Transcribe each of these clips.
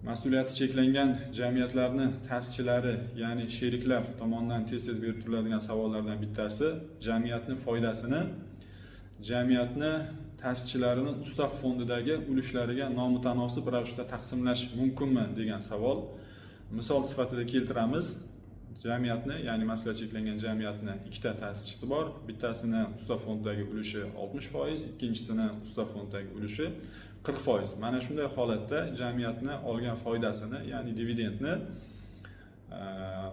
mas'uliyati cheklangan jamiyatlarni ta'sischilari, ya'ni sheriklar tomonidan tez-tez berib turiladigan savollardan bittasi jamiyatni foydasini jamiyatni ta'sischilarining ustav fondidagi ulushlariga nomutanosib ravishda taqsimlash mumkinmi degan savol. Misol sifatida keltiramiz. Jamiyatni, ya'ni mas'uliyati cheklangan jamiyatni ikkita ta'sischisi bor. Bittasini ustav fondidagi ulushi 60%, ikkinchisini ustav fondidagi ulushi 40%. Mana shunday holatda jamiyatni olgan foydasini, ya'ni dividendni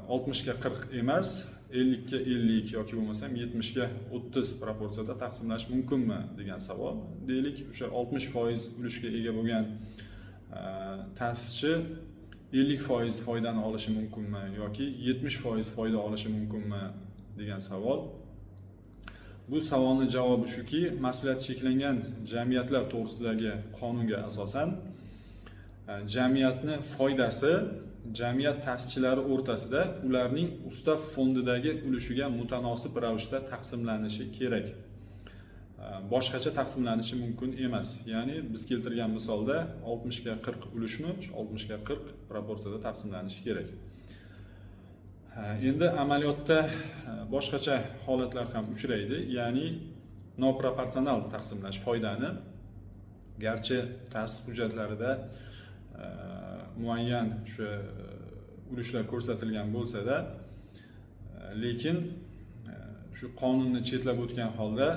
60 ga 40 emas, 50 ga 50 yoki bo'lmasam 70 ga 30 proporsiyada taqsimlash mumkinmi degan savol. Deylik, o'sha 60% ulushga ega bo'lgan ta'sischi 50% foydani olishi mumkinmi yoki 70% foyda olishi mumkinmi degan savol. Bu savolning javobi shuki, mas'uliyati cheklangan jamiyatlar to'g'risidagi qonunga asosan jamiyatni foydasi jamiyat ta'sischilari o'rtasida ularning ustav fondidagi ulushiga mutanosib ravishda taqsimlanishi kerak. Boshqacha taqsimlanishi mumkin emas. Ya'ni biz keltirgan misolda 60 ga 40 ulushni 60 ga 40 proporsiyada taqsimlanishi kerak. Endi amaliyotda boshqacha holatlar ham uchraydi, ya'ni noproporsional taqsimlash foydani. Garchi ta'sis hujjatlarida muayyan shu ulushlar ko'rsatilgan bo'lsa-da, lekin shu qonunni chetlab o'tgan holda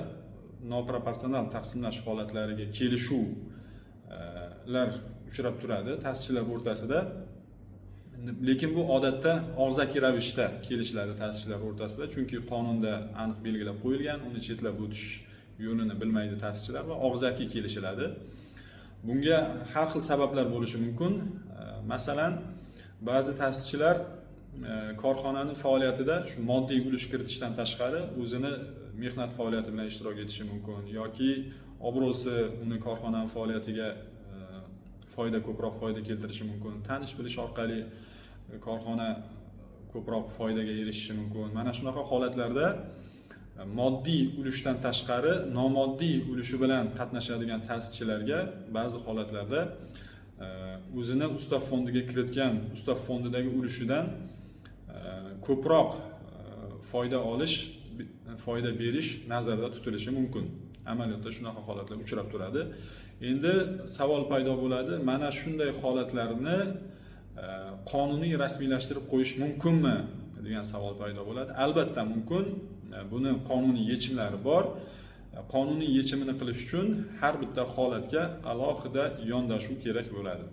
noproporsional taqsimlash holatlariga kelishuvlar uchrab turadi ta'sischilar o'rtasida. Lekin bu odatda og'zaki ravishda kelishiladi ta'sischilar o'rtasida, chunki qonunda aniq belgilab qo'yilgan, uni chetlab o'tish yo'lini bilmaydi ta'sischilar va og'zaki kelishiladi. Bunga har xil sabablar bo'lishi mumkin. Masalan, ba'zi ta'sischilar korxonaning faoliyatida shu moddiy ulush kiritishdan tashqari o'zini mehnat faoliyati bilan ishtirok etishi mumkin yoki obro'si uni korxonaning faoliyatiga ko'proq foyda keltirishi mumkin. Tanish bilish orqali korxona ko'proq foydaga erishishi mumkin. Mana shunaqa holatlarda moddiy ulushdan tashqari nomoddiy ulushi bilan qatnashadigan ta'sischilarga ba'zi holatlarda o'zini ustav fondiga kiritgan ustav fondidagi ulushidan ko'proq foyda berish nazarda tutilishi mumkin. Amaliyotda shunaqa holatlar uchrab turadi. Endi savol paydo bo'ladi, mana shunday holatlarni qonuniy rasmiylashtirib qo'yish mumkinmi degan savol paydo bo'ladi. Albatta mumkin. Buni qonuniy yechimlari bor. Qonuniy yechimini qilish uchun har bitta holatga alohida yondashuv kerak bo'ladi.